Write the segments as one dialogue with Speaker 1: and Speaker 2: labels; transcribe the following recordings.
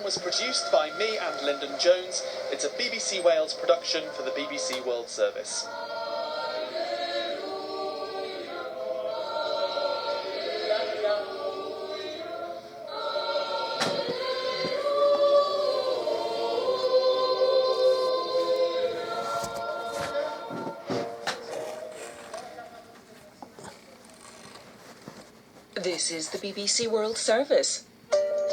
Speaker 1: Was produced by me and Lyndon Jones. It's a BBC Wales production for the BBC World Service.
Speaker 2: This is the BBC World Service.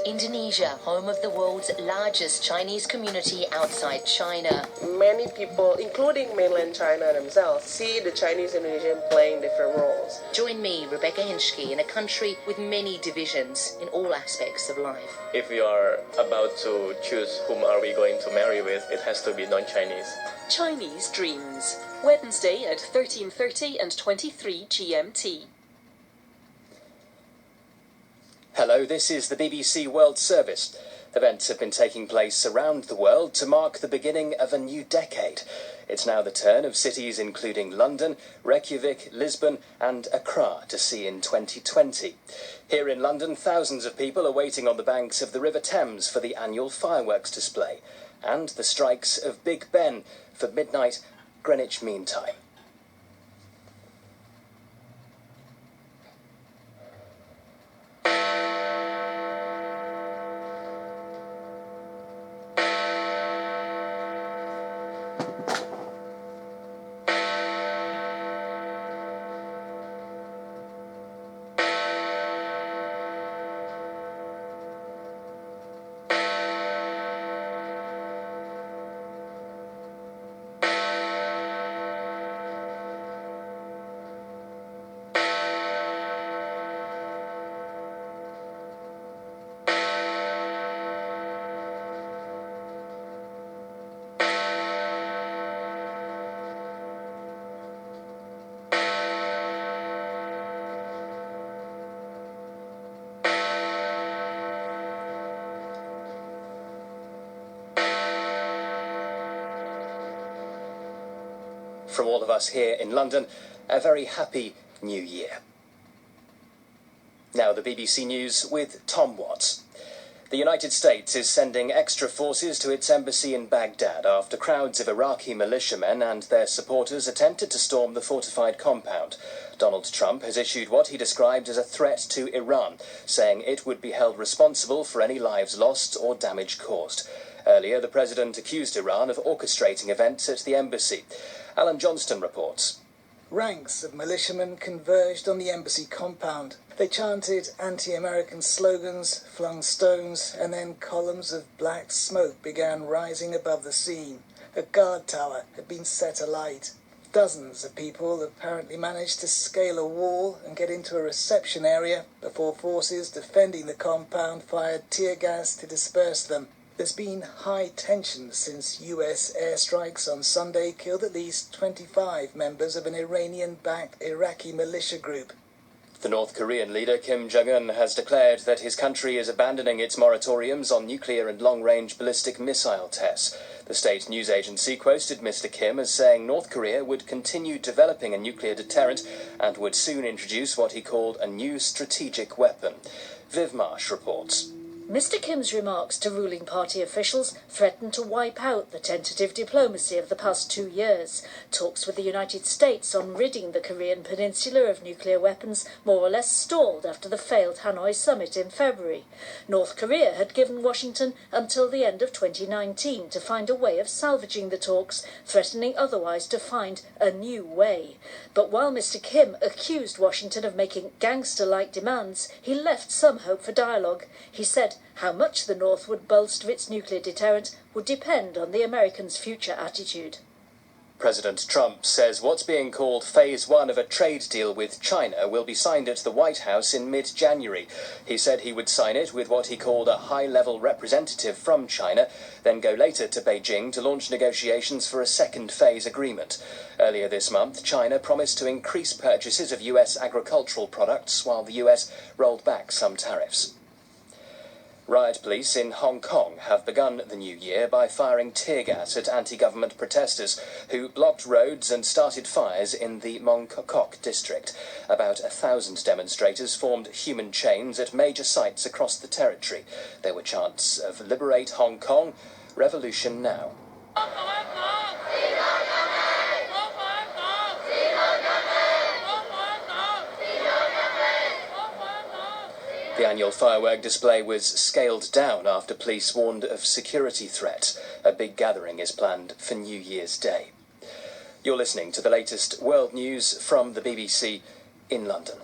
Speaker 2: Indonesia, home of the world's largest Chinese community outside China.
Speaker 3: Many people, including mainland China themselves, see the Chinese Indonesian playing different roles.
Speaker 2: Join me, Rebecca Hinchke, in a country with many divisions in all aspects of life.
Speaker 4: If we are about to choose whom are we going to marry with, it has to be non-Chinese.
Speaker 2: Chinese Dreams, Wednesday at 13:30 and 23 GMT.
Speaker 5: Hello, this is the BBC World Service. Events have been taking place around the world to mark the beginning of a new decade. It's now the turn of cities including London, Reykjavik, Lisbon and Accra to see in 2020. Here in London, thousands of people are waiting on the banks of the River Thames for the annual fireworks display and the strikes of Big Ben for midnight Greenwich Mean Time. From all of us here in London, a very happy New Year. Now the BBC News with Tom Watts. The United States is sending extra forces to its embassy in Baghdad after crowds of Iraqi militiamen and their supporters attempted to storm the fortified compound. Donald Trump has issued what he described as a threat to Iran, saying it would be held responsible for any lives lost or damage caused. Earlier, the president accused Iran of orchestrating events at the embassy. Alan Johnston reports.
Speaker 6: Ranks of militiamen converged on the embassy compound. They chanted anti-American slogans, flung stones, and then columns of black smoke began rising above the scene. A guard tower had been set alight. Dozens of people apparently managed to scale a wall and get into a reception area before forces defending the compound fired tear gas to disperse them. There's been high tension since US airstrikes on Sunday killed at least 25 members of an Iranian-backed Iraqi militia group.
Speaker 5: The North Korean leader Kim Jong-un has declared that his country is abandoning its moratoriums on nuclear and long-range ballistic missile tests. The state news agency quoted Mr. Kim as saying North Korea would continue developing a nuclear deterrent and would soon introduce what he called a new strategic weapon. Viv Marsh reports.
Speaker 7: Mr. Kim's remarks to ruling party officials threatened to wipe out the tentative diplomacy of the past 2 years. Talks with the United States on ridding the Korean peninsula of nuclear weapons more or less stalled after the failed Hanoi summit in February. North Korea had given Washington until the end of 2019 to find a way of salvaging the talks, threatening otherwise to find a new way. But while Mr. Kim accused Washington of making gangster-like demands, he left some hope for dialogue. He said how much the North would bolster its nuclear deterrent would depend on the Americans' future attitude.
Speaker 5: President Trump says what's being called Phase 1 of a trade deal with China will be signed at the White House in mid-January. He said he would sign it with what he called a high-level representative from China, then go later to Beijing to launch negotiations for a second phase agreement. Earlier this month, China promised to increase purchases of US agricultural products while the US rolled back some tariffs. Riot police in Hong Kong have begun the new year by firing tear gas at anti-government protesters who blocked roads and started fires in the Mong Kok district. About 1,000 demonstrators formed human chains at major sites across the territory. There were chants of "Liberate Hong Kong," "Revolution Now." The annual firework display was scaled down after police warned of security threats. A big gathering is planned for New Year's Day. You're listening to the latest world news from the BBC in London.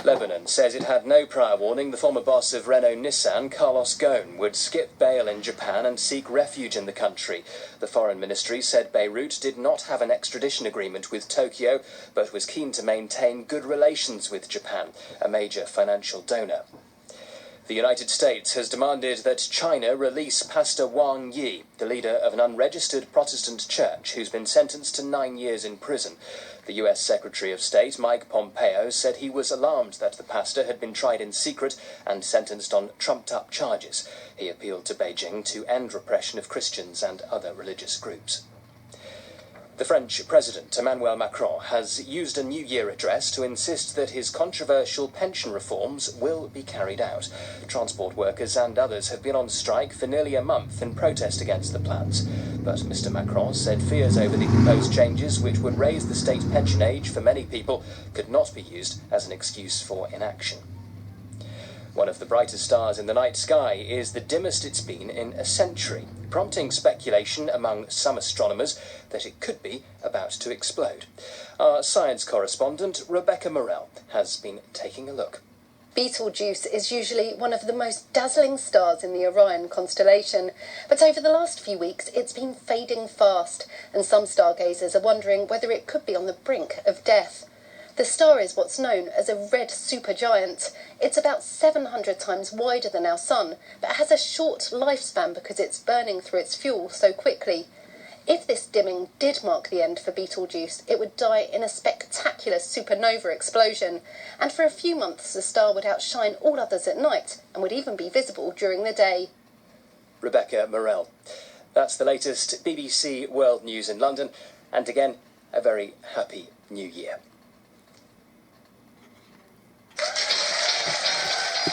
Speaker 5: Lebanon says it had no prior warning the former boss of Renault-Nissan, Carlos Ghosn, would skip bail in Japan and seek refuge in the country. The Foreign Ministry said Beirut did not have an extradition agreement with Tokyo, but was keen to maintain good relations with Japan, a major financial donor. The United States has demanded that China release Pastor Wang Yi, the leader of an unregistered Protestant church who's been sentenced to 9 years in prison. The US Secretary of State, Mike Pompeo, said he was alarmed that the pastor had been tried in secret and sentenced on trumped-up charges. He appealed to Beijing to end repression of Christians and other religious groups. The French President, Emmanuel Macron, has used a New Year address to insist that his controversial pension reforms will be carried out. Transport workers and others have been on strike for nearly a month in protest against the plans. But Mr Macron said fears over the proposed changes, which would raise the state pension age for many people, could not be used as an excuse for inaction. One of the brightest stars in the night sky is the dimmest it's been in a century, prompting speculation among some astronomers that it could be about to explode. Our science correspondent, Rebecca Morell, has been taking a look.
Speaker 8: Betelgeuse is usually one of the most dazzling stars in the Orion constellation, but over the last few weeks it's been fading fast, and some stargazers are wondering whether it could be on the brink of death. The star is what's known as a red supergiant. It's about 700 times wider than our Sun, but has a short lifespan because it's burning through its fuel so quickly. If this dimming did mark the end for Betelgeuse, it would die in a spectacular supernova explosion, and for a few months the star would outshine all others at night and would even be visible during the day.
Speaker 5: Rebecca Morell. That's the latest BBC World News in London, and again, a very happy New Year.